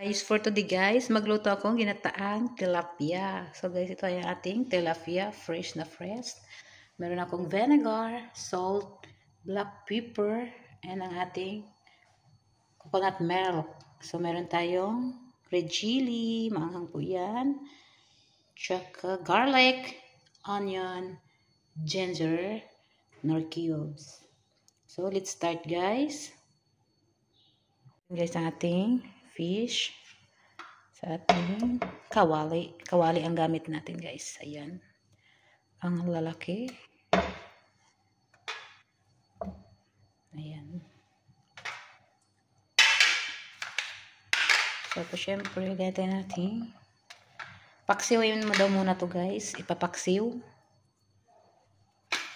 Guys, for today guys, magluto akong ginataang tilapia. So guys, ito ay ating tilapia, fresh na fresh. Meron akong vinegar, salt, black pepper, and ang ating coconut milk. So meron tayong red chili, maanghang po yan, tsaka garlic, onion, ginger, nor cubes. So let's start guys. Guys, ang ating fish sa ating kawali. Kawali ang gamit natin guys. Ayan. Ang lalaki. Ayan. So, syempre, gaya natin. Paksiwin mo daw muna to guys. Ipapaksiw.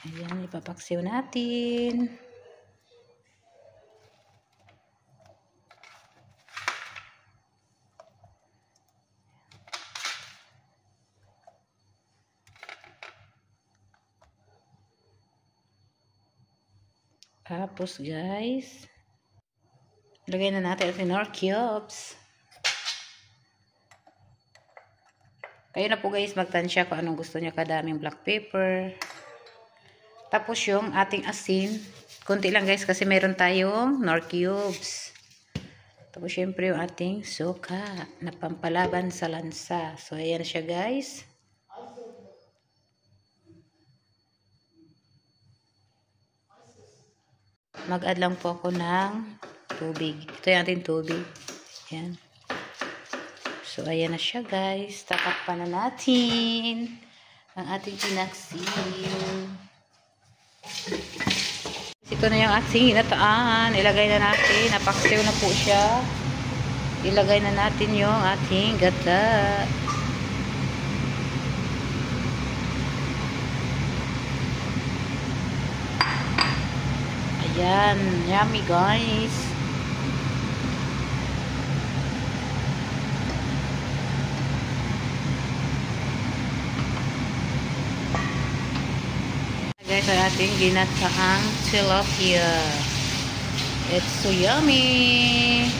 Ayan, ipapaksiw natin. Tapos guys, lagay na natin ang nor cubes. Kayo na po guys magtansya kung anong gusto niya, kadaming black pepper. Tapos yung ating asin, konti lang guys kasi meron tayong nor cubes. Tapos syempre yung ating suka na pampalaban sa lansa. So ayan na siya guys. Mag-add lang po ako ng tubig. Ito yung ating tubig. Ayan. So, ayan na siya guys. Takpan na natin ang ating pinaksiw. Ito na yung ating hinataan. Ilagay na natin. Napaksiw na po siya. Ilagay na natin yung ating gata. Ayan, yummy guys. Guys, ang ating ginataang tilapia. It's so yummy.